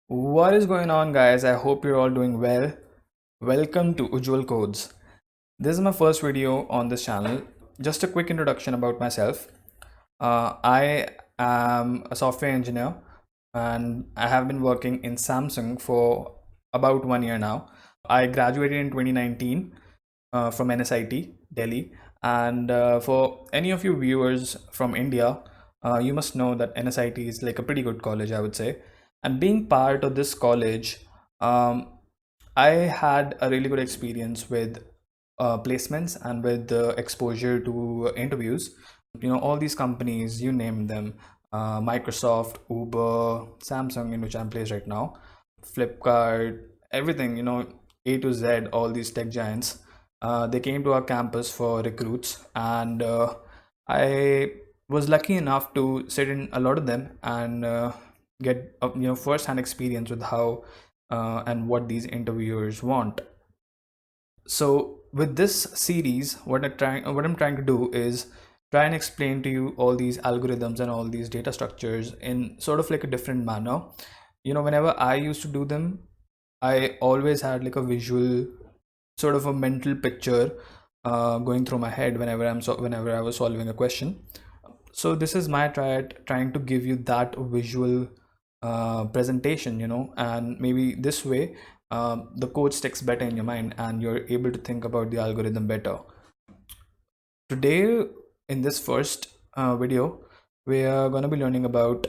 What is going on, guys? I hope you're all doing well. Welcome to Ujjwal Codes. This is my first video on this channel. Just a quick introduction about myself. I am a software engineer and I have been working in Samsung for about 1 year now. I graduated in 2019 from NSIT, Delhi. And for any of you viewers from India, you must know that NSIT is like a pretty good college, I would say. And being part of this college, um, I had a really good experience with placements and with the exposure to interviews. All these companies, you name them, Microsoft, Uber, Samsung, in which I'm placed right now, Flipkart, everything, A to Z, all these tech giants, they came to our campus for recruits, and I was lucky enough to sit in a lot of them and get first-hand experience with how and what these interviewers want. So with this series, what I'm trying to do is try and explain to you all these algorithms and all these data structures in sort of like a different manner. Whenever I used to do them, I always had like a visual, sort of a mental picture going through my head whenever I was solving a question. So this is my trying to give you that visual presentation, and maybe this way the code sticks better in your mind and you're able to think about the algorithm better. Today, in this first video, we are going to be learning about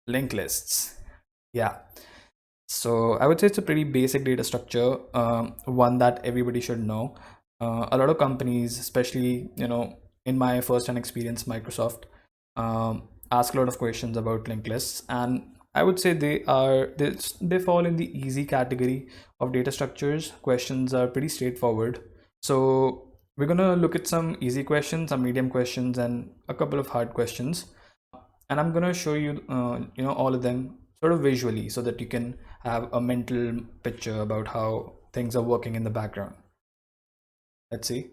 linked lists. Yeah. So I would say it's a pretty basic data structure, one that everybody should know. A lot of companies, especially in my first-hand experience, Microsoft, ask a lot of questions about linked lists, and I would say they fall in the easy category of data structures. Questions are pretty straightforward. So we're gonna look at some easy questions, some medium questions, and a couple of hard questions, and I'm gonna show you all of them sort of visually so that you can have a mental picture about how things are working in the background. Let's see.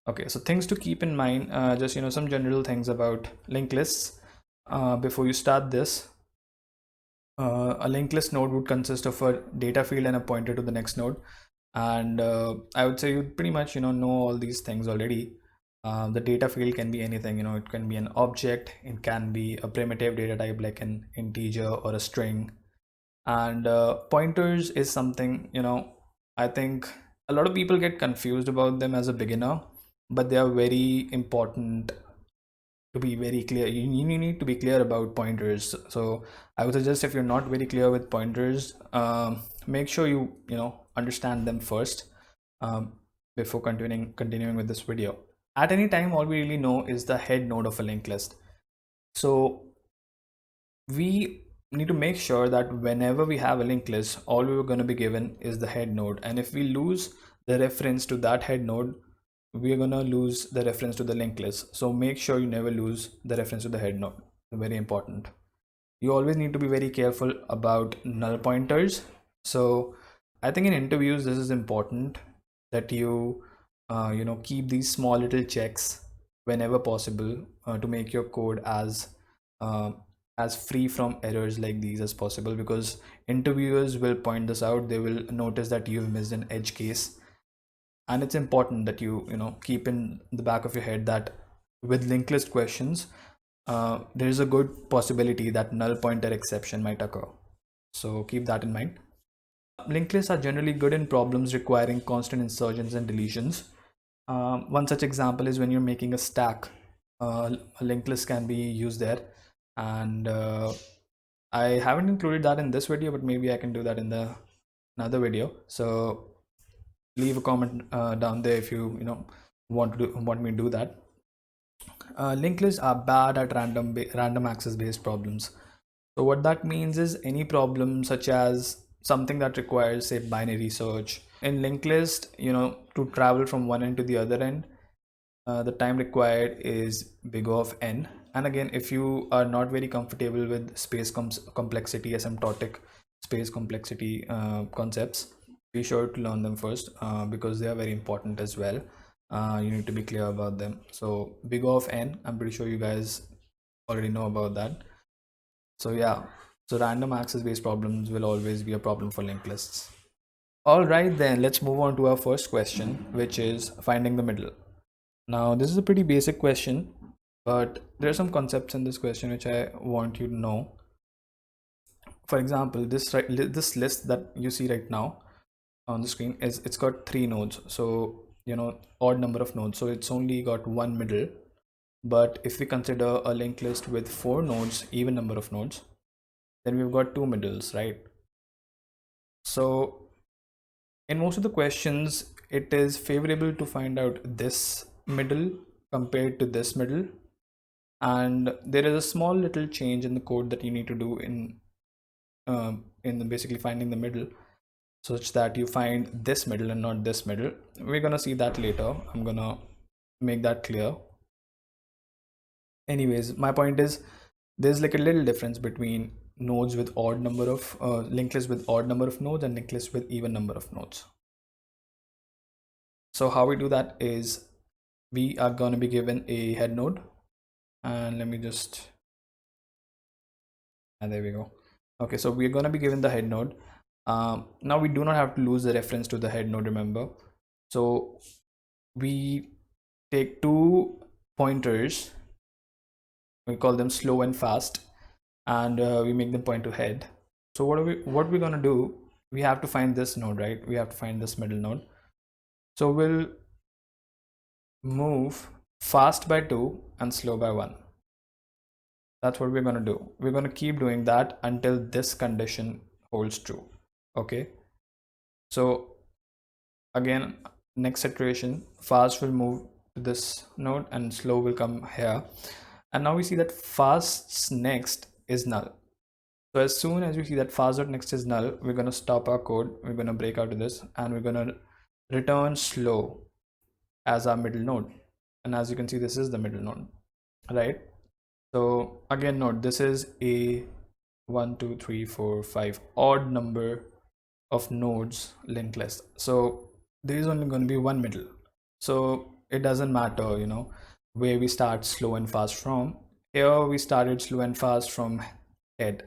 Okay, so things to keep in mind, just some general things about linked lists. Before you start this, a linked list node would consist of a data field and a pointer to the next node, and I would say you pretty much know all these things already. The data field can be anything, it can be an object, it can be a primitive data type like an integer or a string, and pointers is something, I think a lot of people get confused about them as a beginner, but they are very important to be very clear. You need to be clear about pointers. So I would suggest, if you're not very clear with pointers, make sure you understand them first, um, before continuing with this video. At any time, all we really know is the head node of a linked list. So we need to make sure that whenever we have a linked list, all we were going to be given is the head node, and if we lose the reference to that head node, we're going to lose the reference to the linked list. So make sure you never lose the reference to the head node. Very important. You always need to be very careful about null pointers. So I think in interviews this is important, that you keep these small little checks whenever possible, to make your code uh, as free from errors like these as possible, because interviewers will point this out. They will notice that you've missed an edge case, and it's important that you keep in the back of your head that with linked list questions, there is a good possibility that null pointer exception might occur. So keep that in mind. Linked lists are generally good in problems requiring constant insertions and deletions. One such example is when you're making a stack. A linked list can be used there, and I haven't included that in this video, but maybe I can do that in the another video. So leave a comment down there if you want me to do that. Linked lists are bad at random access based problems. So what that means is any problem such as something that requires, say, binary search. In linked list, to travel from one end to the other end, the time required is big O of n. And again, if you are not very comfortable with space complexity, asymptotic space complexity concepts, be sure to learn them first, because they are very important as well. You need to be clear about them. So big O of n, I'm pretty sure you guys already know about that. So yeah, So random access based problems will always be a problem for linked lists. All right, then let's move on to our first question, which is finding the middle. Now, this is a pretty basic question, but there are some concepts in this question which I want you to know. For example, this list that you see right now on the screen is, it's got 3 nodes, so odd number of nodes, so it's only got one middle. But if we consider a linked list with 4 nodes, even number of nodes, then we've got 2 middles, right? So in most of the questions, it is favorable to find out this middle compared to this middle, and there is a small little change in the code that you need to do in basically finding the middle, such that you find this middle and not this middle. We're gonna see that later. I'm gonna make that clear. Anyways, my point is, there's like a little difference between nodes with odd number of linked lists with odd number of nodes and linked lists with even number of nodes. So how we do that is, we are going to be given a head node, and let me just, and there we go. Okay, so we're going to be given the head node. Now we do not have to lose the reference to the head node, remember. So we take 2 pointers, we call them slow and fast, and we make them point to head. So what we're going to do, we have to find this node, right? We have to find this middle node. So we'll move fast by 2 and slow by 1. That's what we're going to do. We're going to keep doing that until this condition holds true. Okay, so again, next iteration, fast will move to this node and slow will come here, and now we see that fast's next is null. So as soon as we see that fast.next is null, we're going to stop our code, we're going to break out of this, and we're going to return slow as our middle node. And as you can see, this is the middle node, right? So again, note, this is a 1 2 3 4 5 odd number of nodes linked list, so there is only going to be one middle. So it doesn't matter where we start slow and fast from. Here we started slow and fast from head,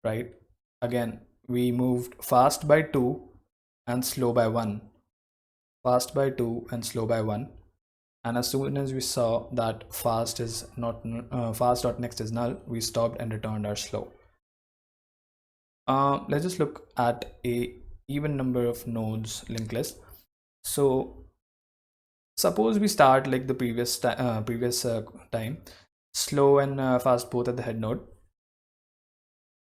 right? Again, we moved fast by 2 and slow by 1, fast by 2 and slow by 1, and as soon as we saw that fast is not fast.next is null, we stopped and returned our slow. Let's just look at a even number of nodes linked list. So suppose we start like the previous time, slow and fast both at the head node.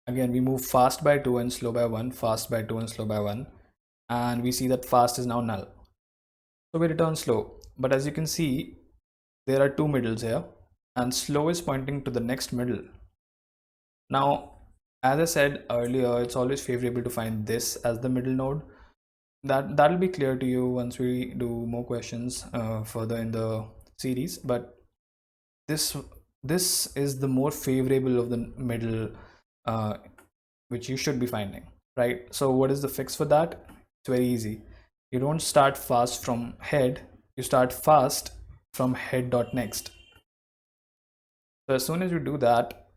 Again, we move fast by 2 and slow by 1, fast by 2 and slow by 1, and we see that fast is now null, so we return slow. But as you can see, there are 2 middles here, and slow is pointing to the next middle. Now, as I said earlier, it's always favorable to find this as the middle node. That'll be clear to you once we do more questions further in the series, but this is the more favorable of the middle, which you should be finding, right? So what is the fix for that? It's very easy. You don't start fast from head, you start fast from head.next. So as soon as you do that,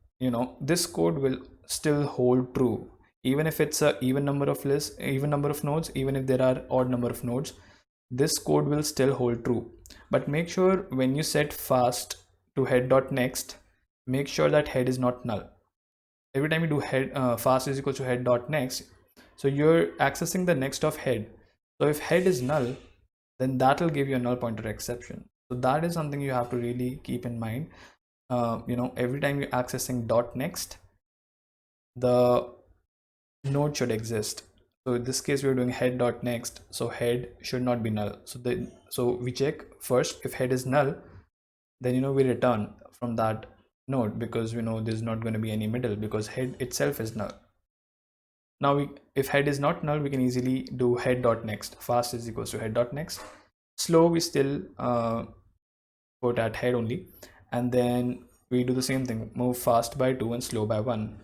this code will still hold true, even if it's a even number of nodes, even if there are odd number of nodes, this code will still hold true. But make sure when you set fast to head.next, make sure that head is not null. Every time you do head fast is equal to head.next, so you're accessing the next of head. So if head is null, then that will give you a null pointer exception. So that is something you have to really keep in mind. Every time you're accessing dot next, the node should exist. So in this case, we're doing head dot next, so head should not be null. So we check first if head is null, then we return from that node, because we know there's not going to be any middle because head itself is null. Now if head is not null, we can easily do head dot next. Fast is equals to head dot next. Slow we still put at head only, and then we do the same thing, move fast by 2 and slow by 1.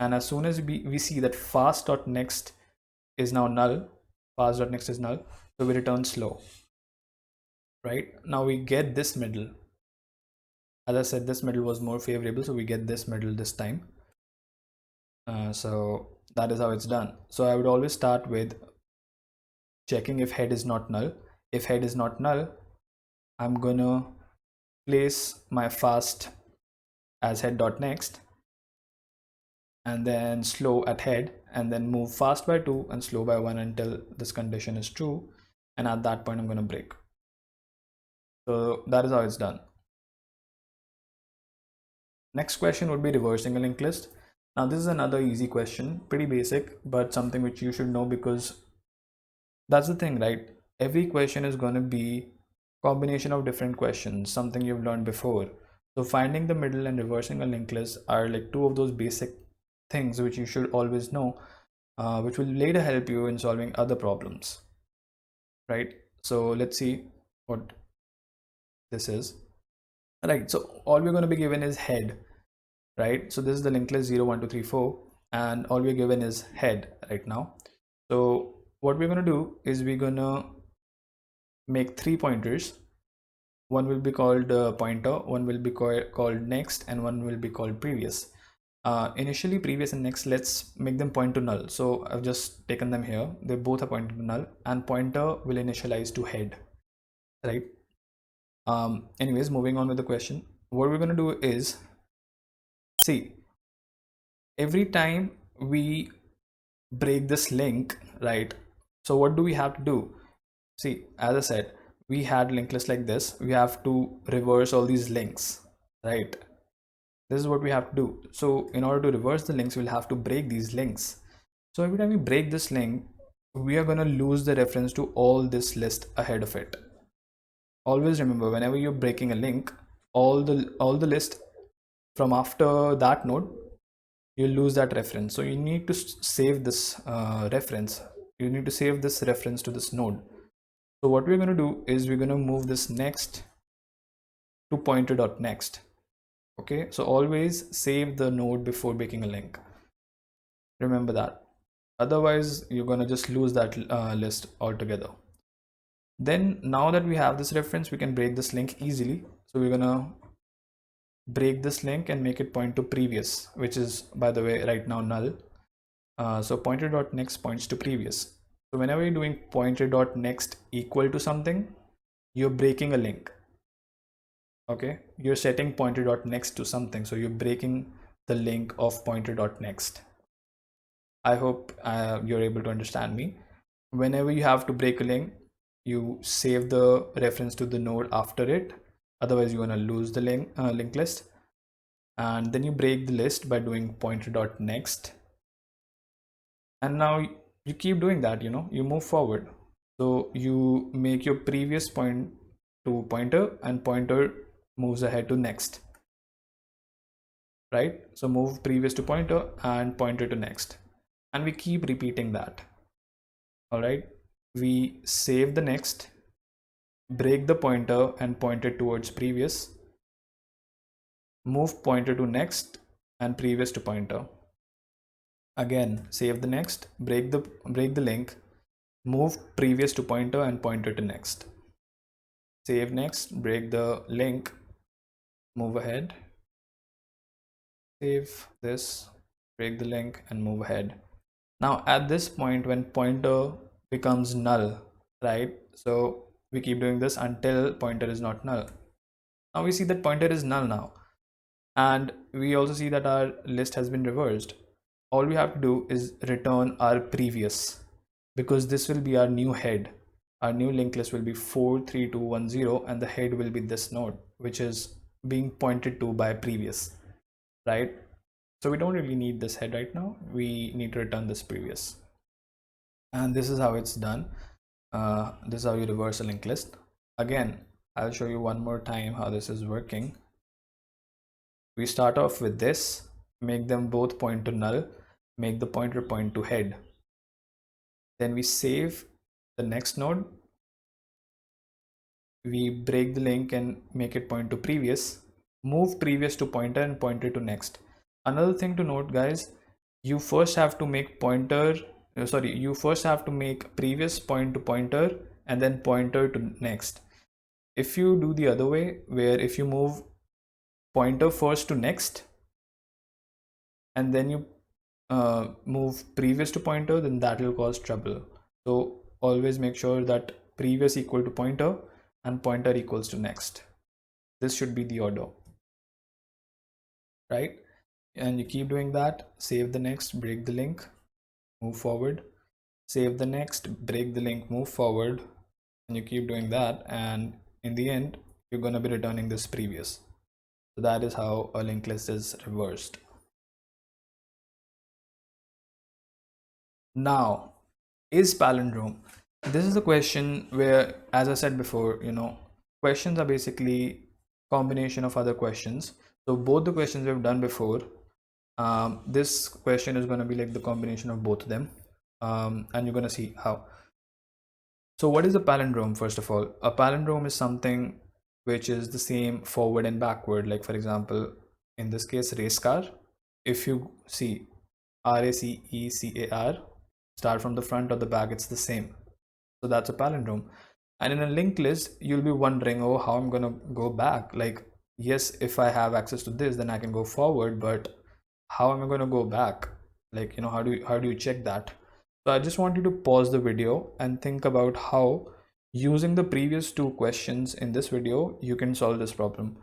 And as soon as we see that fast.next is now null, fast.next is null, so we return slow, right? Now we get this middle. As I said, this middle was more favorable, so we get this middle this time. So that is how it's done. So I would always start with checking if head is not null. If head is not null, I'm gonna place my fast as head.next and then slow at head, and then move fast by 2 and slow by 1 until this condition is true, and at that point I'm going to break. So that is how it's done. Next question would be reversing a linked list. Now this is another easy question, pretty basic, but something which you should know, because that's the thing, right? Every question is going to be combination of different questions, something you've learned before. So finding the middle and reversing a linked list are like two of those basic things which you should always know, which will later help you in solving other problems, right? So let's see what this is. Right, so all we're going to be given is head, right? So this is the linked list 0 1 2 3 4, and all we're given is head right now. So what we're going to do is we're going to make 3 pointers. One will be called pointer, one will be called next, and one will be called previous. Initially previous and next, let's make them point to null. So I've just taken them here, they both are pointing to null, and pointer will initialize to head, right? Anyways, moving on with the question, what we're going to do is, see, every time we break this link, right? So what do we have to do? See, as I said, we had linked list like this, we have to reverse all these links, right? This is what we have to do. So in order to reverse the links, we'll have to break these links. So every time we break this link, we are going to lose the reference to all this list ahead of it. Always remember, whenever you're breaking a link, all the list from after that node, you'll lose that reference. So you need to save this reference. You need to save this reference to this node. So what we're going to do is we're going to move this next to pointer.next. Okay, so always save the node before breaking a link. Remember that. Otherwise, you're going to just lose that list altogether. Then now that we have this reference, we can break this link easily. So we're going to break this link and make it point to previous, which is, by the way, right now null. So pointer.next points to previous. So whenever you're doing pointer.next equal to something, you're breaking a link. Okay, you're setting pointer.next to something, so you're breaking the link of pointer.next. I hope you're able to understand me. Whenever you have to break a link, you save the reference to the node after it, otherwise you're going to lose the linked list. And then you break the list by doing pointer.next, and now you keep doing that, you move forward. So you make your previous point to pointer, and pointer moves ahead to next, right? So move previous to pointer and pointer to next, and we keep repeating that. All right, we save the next, break the pointer and point it towards previous, move pointer to next and previous to pointer. Again, save the next, break the link, move previous to pointer and pointer to next. Save next, break the link, move ahead, save this, break the link and move ahead. Now at this point, when pointer becomes null, right? So we keep doing this until pointer is not null. Now we see that pointer is null now, and we also see that our list has been reversed. All we have to do is return our previous, because this will be our new head. Our new linked list will be 43210, and the head will be this node, which is being pointed to by previous, right? So we don't really need this head right now. We need to return this previous. And this is how it's done. This is how you reverse a linked list. Again, I'll show you one more time how this is working. We start off with this, make them both point to null, make the pointer point to head. Then we save the next node, we break the link and make it point to previous, move previous to pointer and pointer to next. Another thing to note, guys, you first have to make you first have to make previous point to pointer and then pointer to next. If you do the other way, where if you move pointer first to next and then you move previous to pointer, then that will cause trouble. So always make sure that previous equal to pointer and pointer equals to next. This should be the order, right? And you keep doing that. Save the next, break the link, move forward, save the next, break the link, move forward, and you keep doing that, and in the end you're going to be returning this previous. So that is how a linked list is reversed. Now, is palindrome? This is the question where, as I said before, questions are basically combination of other questions. So both the questions we've done before, this question is going to be like the combination of both of them, and you're going to see how. So what is a palindrome? First of all, a palindrome is something which is the same forward and backward. Like for example, in this case, race car. If you see RACECAR, start from the front or the back, it's the same. So that's a palindrome. And in a linked list, you'll be wondering, oh, how I'm gonna go back? Like, yes, if I have access to this, then I can go forward, but how am I gonna go back? Like, how do you check that? So I just want you to pause the video and think about how, using the previous two questions in this video, you can solve this problem.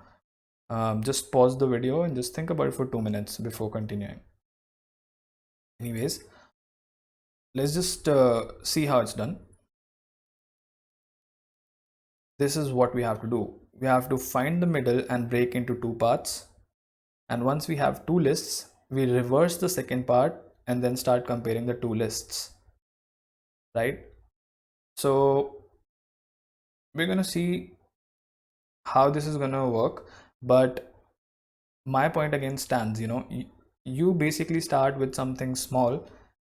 Just pause the video and just think about it for 2 minutes before continuing. Anyways, let's just see how it's done. This is what we have to do. We have to find the middle and break into two parts. And once we have two lists, we reverse the second part and then start comparing the two lists, right? So we're going to see how this is going to work. But my point again stands, you basically start with something small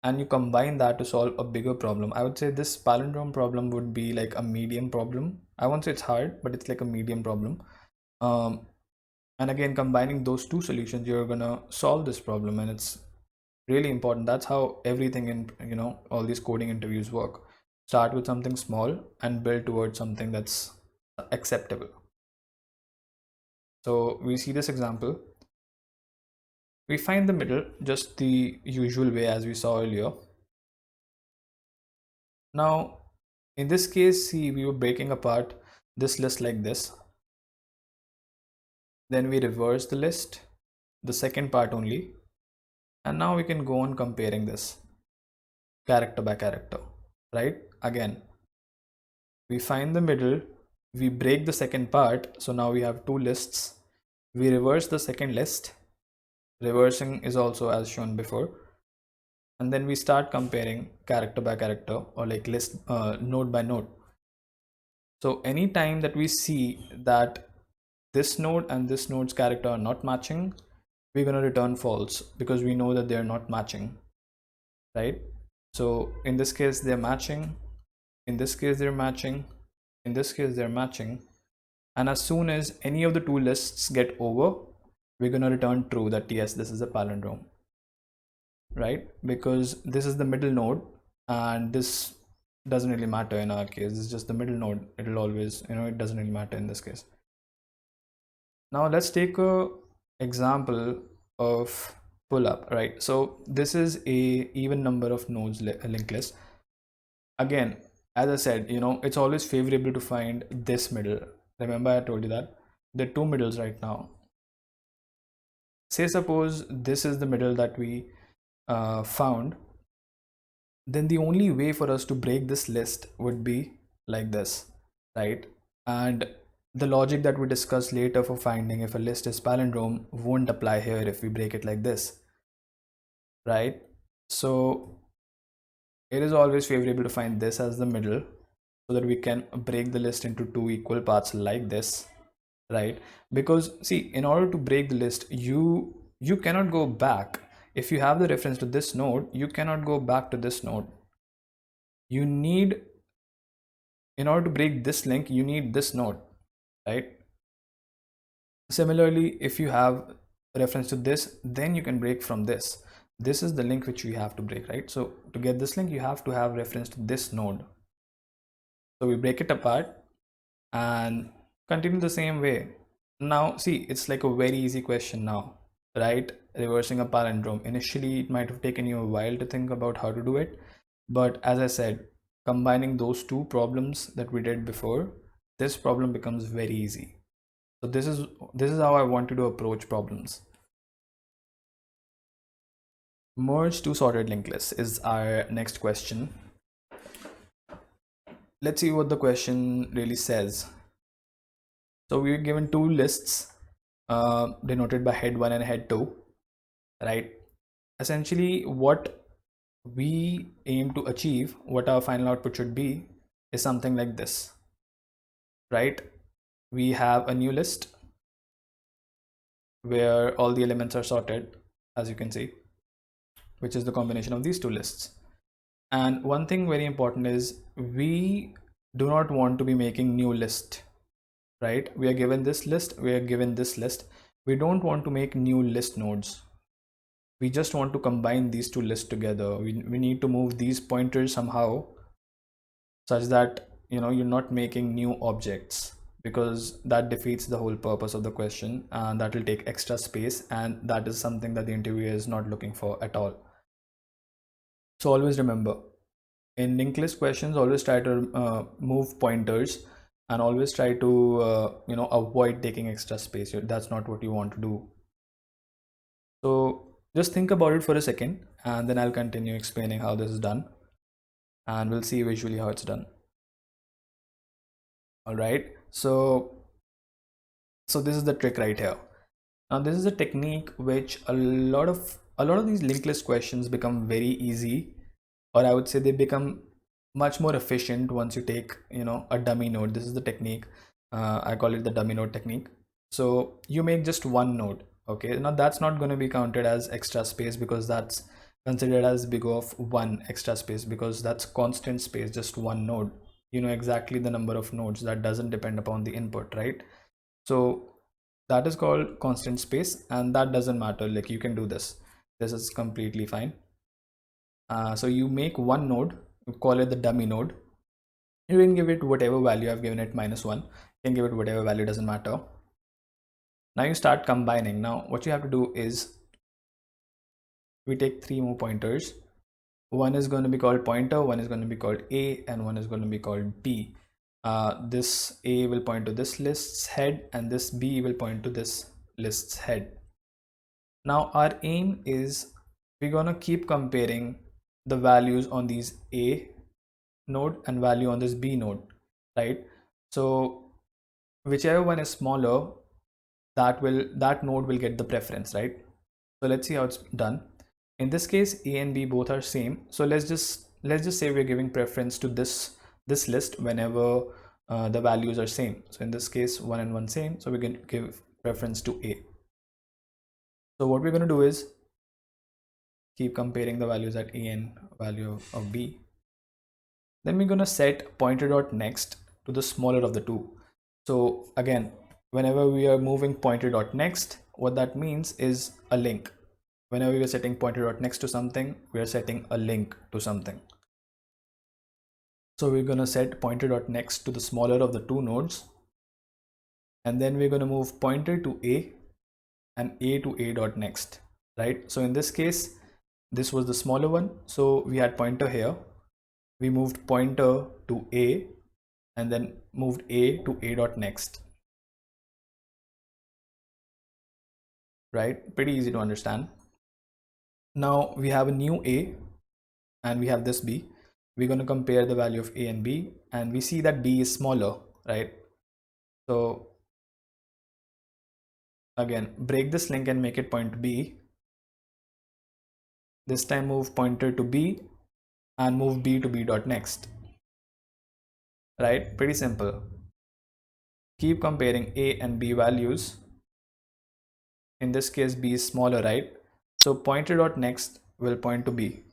and you combine that to solve a bigger problem. I would say this palindrome problem would be like a medium problem. I won't say it's hard, but it's like a medium problem. And again, combining those two solutions, you're gonna solve this problem, and it's really important. That's how everything in all these coding interviews work. Start with something small and build towards something that's acceptable. So we see this example. We find the middle just the usual way as we saw earlier. Now, in this case, see, we were breaking apart this list like this. Then we reverse the list, the second part only. And now we can go on comparing this character by character, right? Again, we find the middle, we break the second part. So now we have two lists. We reverse the second list. Reversing is also as shown before. And then we start comparing character by character, or like list node by node. So anytime that we see that this node and this node's character are not matching, we're going to return false because we know that they're not matching, right? So in this case, they're matching. In this case, they're matching. In this case, they're matching. And as soon as any of the two lists get over, we're going to return true, that yes, this is a palindrome, right? Because this is the middle node and this doesn't really matter in our case. It's just the middle node. It'll always, it doesn't really matter in this case. Now let's take a example of pull up, right? So this is a even number of nodes linked list. Again, as I said, it's always favorable to find this middle. Remember I told you that there are two middles right now. Say suppose this is the middle that we found, then the only way for us to break this list would be like this, right? And the logic that we discuss later for finding if a list is palindrome won't apply here if we break it like this, right? So it is always favorable to find this as the middle so that we can break the list into two equal parts like this, right? Because see, in order to break the list, you cannot go back. If you have the reference to this node, you cannot go back to this node. You need, in order to break this link, you need this node, right? Similarly, if you have reference to this, then you can break from this. This is the link which we have to break, right? So to get this link, you have to have reference to this node. So we break it apart and continue the same way. Now see, it's like a very easy question now, right? reversing a palindrome. Initially, it might have taken you a while to think about how to do it, but as I said, combining those two problems that we did before, this problem becomes very easy. So this is how I wanted to approach problems. Merge two sorted linked lists is our next question. Let's see what the question really says. So we're given two lists denoted by head 1 and head 2, right? Essentially, what we aim to achieve, what our final output should be, is something like this, right? We have a new list where all the elements are sorted, as you can see, which is the combination of these two lists. And one thing very important is we do not want to be making new list, right? We are given this list, we are given this list. We don't want to make new list nodes. We just want to combine these two lists together. We need to move these pointers somehow such that you're not making new objects, because that defeats the whole purpose of the question, and that will take extra space, and that is something that the interviewer is not looking for at all. So always remember, in linked list questions, always try to move pointers, and always try to avoid taking extra space. That's not what you want to do. So just think about it for a second, and then I'll continue explaining how this is done, and we'll see visually how it's done. All right, so this is the trick right here. Now this is a technique which a lot of these linked list questions become very easy, or I would say they become much more efficient once you take a dummy node. This is the technique. I call it the dummy node technique. So you make just one node. Okay, now that's not going to be counted as extra space, because that's considered as big of one extra space, because that's constant space, just one node. You know exactly the number of nodes. That doesn't depend upon the input, right? So that is called constant space, and that doesn't matter. Like, you can do this. This is completely fine. So you make one node, you call it the dummy node. You can give it whatever value. I've given it -1. You can give it whatever value, doesn't matter. Now you start combining. Now what you have to do is, we take 3 more pointers. One is going to be called pointer, one is going to be called A, and one is going to be called B. This A will point to this list's head, and this B will point to this list's head. Now our aim is, we're going to keep comparing the values on these A node and value on this B node, right? So whichever one is smaller, that node will get the preference, right? So let's see how it's done. In this case, A and B both are same. So let's just say we're giving preference to this list whenever the values are same. So in this case, 1 and 1 same, so we can give preference to A. So what we're going to do is keep comparing the values at A and value of B. Then we're going to set pointer.next to the smaller of the two. So again, whenever we are moving pointer.next, what that means is a link. Whenever we are setting pointer.next to something, we are setting a link to something. So we're going to set pointer.next to the smaller of the two nodes, and then we're going to move pointer to A and A to A.next, right? So in this case, this was the smaller one, so we had pointer here. We moved pointer to A and then moved A to A.next, right? Pretty easy to understand. Now we have a new A and we have this B. We're going to compare the value of A and B, and we see that B is smaller, right? So again, break this link and make it point to B. This time move pointer to B and move B to B.next, right? Pretty simple. Keep comparing A and B values. In this case, B is smaller, right? So pointer.next will point to B,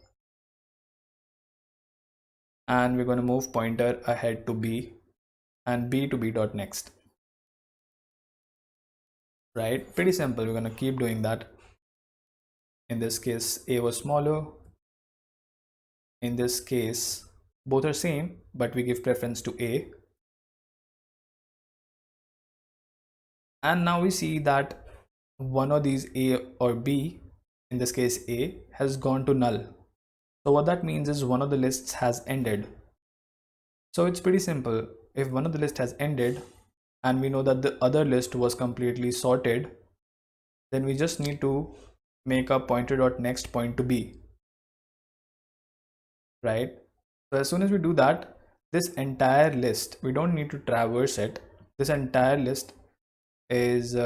and we're going to move pointer ahead to B and B to B.next, right? Pretty simple. We're going to keep doing that. In this case, A was smaller. In this case, both are same, but we give preference to A. And now we see that one of these, A or B, in this case A, has gone to null. So what that means is one of the lists has ended. So it's pretty simple. If one of the list has ended and we know that the other list was completely sorted, then we just need to make a pointer.next point to B, right? So as soon as we do that, this entire list, we don't need to traverse it. This entire list is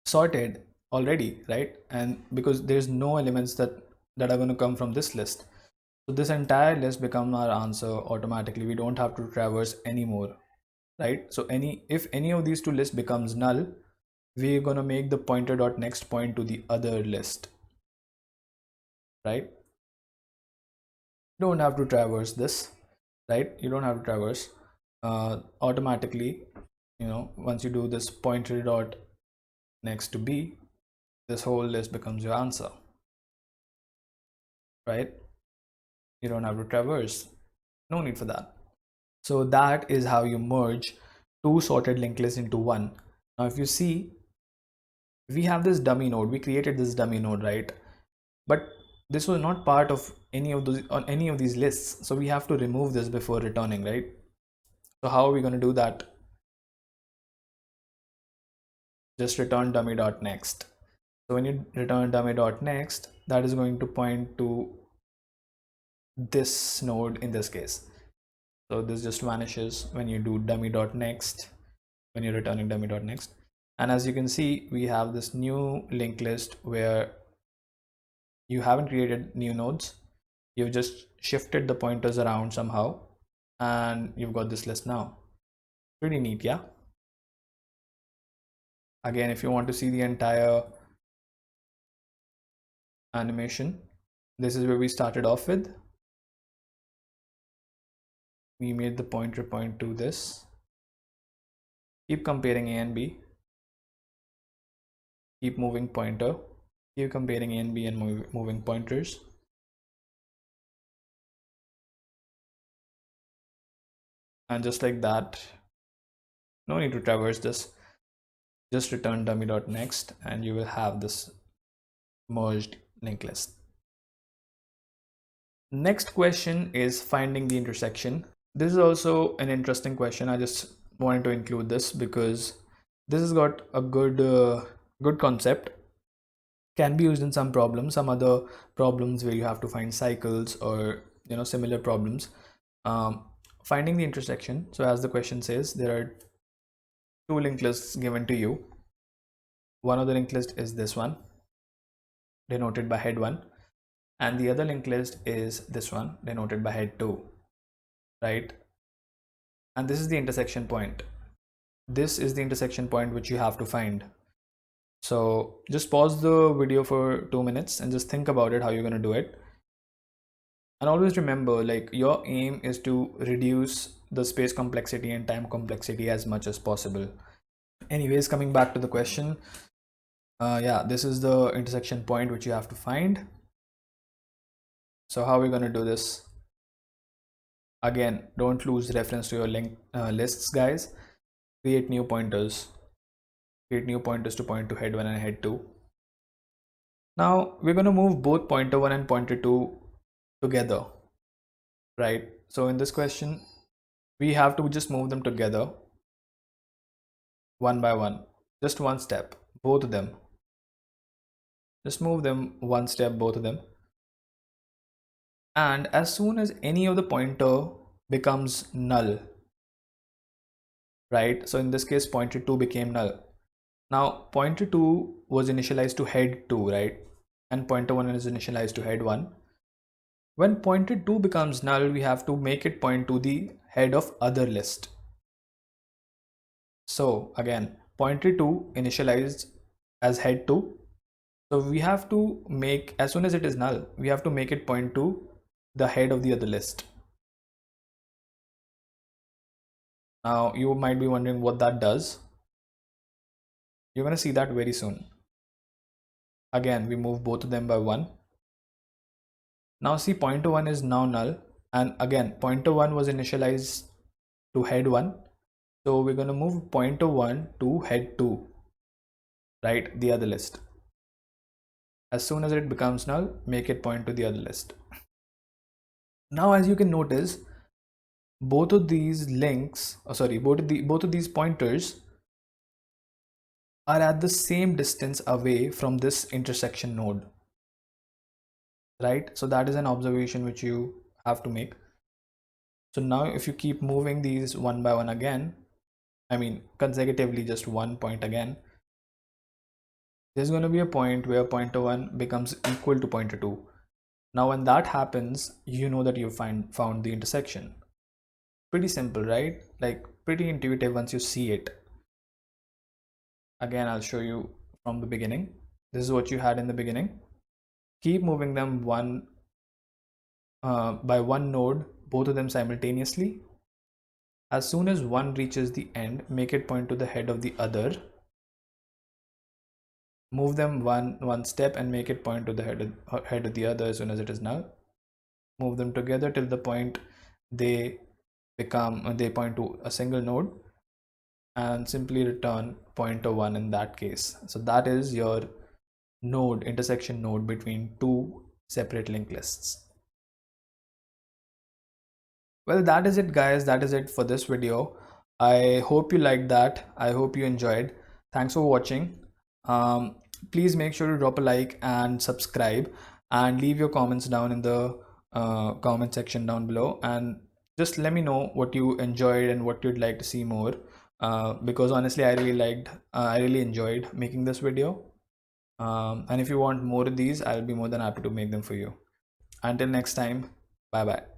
sorted already, right? And because there's no elements that are going to come from this list, so this entire list becomes our answer automatically. We don't have to traverse anymore, right? So if any of these two lists becomes null, we're going to make the pointer dot next point to the other list, right? You don't have to traverse this, right? You don't have to traverse automatically. Once you do this pointer dot next to B, this whole list becomes your answer, right? You don't have to traverse. No need for that. So that is how you merge two sorted linked lists into one. Now if you see, we have this dummy node, we created this dummy node, right? But this was not part of any of those on any of these lists, so we have to remove this before returning, right? So how are we going to do that? Just return dummy.next. So when you return dummy.next, that is going to point to this node in this case. So this just vanishes when you do dummy.next, when you're returning dummy.next. And as you can see, we have this new linked list where you haven't created new nodes. You've just shifted the pointers around somehow and you've got this list now. Pretty neat, yeah? Again, if you want to see the entire animation, this is where we started off with. We made the pointer point to this. Keep comparing A and B. Keep moving pointer. Keep comparing A and B and moving pointers. And just like that, no need to traverse this. Just return dummy.next and you will have this merged linked list. Next question is finding the intersection. This is also an interesting question. I just wanted to include this because this has got a good concept. Can be used in some problems, some other problems where you have to find cycles or similar problems. Finding the intersection. So as the question says, there are two linked lists given to you. One of the linked list is this one, denoted by head 1, and the other linked list is this one, denoted by head 2, right? And this is the intersection point. This is the intersection point which you have to find. So just pause the video for 2 minutes and just think about it, how you're going to do it. And always remember, like, your aim is to reduce the space complexity and time complexity as much as possible. Anyways, coming back to the question, yeah, this is the intersection point which you have to find. So how are we going to do this? Again, don't lose reference to your lists, guys. Create new pointers. Create new pointers to point to head 1 and head 2. Now we're going to move both pointer 1 and pointer 2 together, right? So in this question, we have to just move them together one by one, just one step, both of them. Just move them one step, both of them. And as soon as any of the pointer becomes null, right? So in this case, pointer 2 became null. Now pointer 2 was initialized to head 2, right? And pointer 1 is initialized to head 1. When pointer 2 becomes null, we have to make it point to the head of other list. So again, pointer 2 initialized as head 2. So we have to make, as soon as it is null, we have to make it point to the head of the other list. Now you might be wondering what that does. You're going to see that very soon. Again, we move both of them by 1. Now see, pointer 1 is now null, and again pointer 1 was initialized to head 1. So we're going to move pointer 1 to head 2, right? The other list. As soon as it becomes null, make it point to the other list. Now, as you can notice, both of these links, both of these pointers are at the same distance away from this intersection node, right? So that is an observation which you have to make. So now if you keep moving these one by one again, I mean consecutively, just one point again, there's going to be a point where pointer 1 becomes equal to pointer 2. Now when that happens, you know that you found the intersection. Pretty simple, right? Like pretty intuitive once you see it. Again, I'll show you from the beginning. This is what you had in the beginning. Keep moving them by one node, both of them simultaneously. As soon as one reaches the end, make it point to the head of the other. Move them one step and make it point to the head of the other as soon as it is null. Move them together till the point they point to a single node, and simply return pointer 1 in that case. So that is your intersection node between two separate linked lists. Well, that is it, guys. That is it for this video. I hope you liked that. I hope you enjoyed. Thanks for watching. Please make sure to drop a like and subscribe, and leave your comments down in the comment section down below, and just let me know what you enjoyed and what you'd like to see more, because honestly I really enjoyed making this video, and if you want more of these, I'll be more than happy to make them for you. Until next time, bye bye.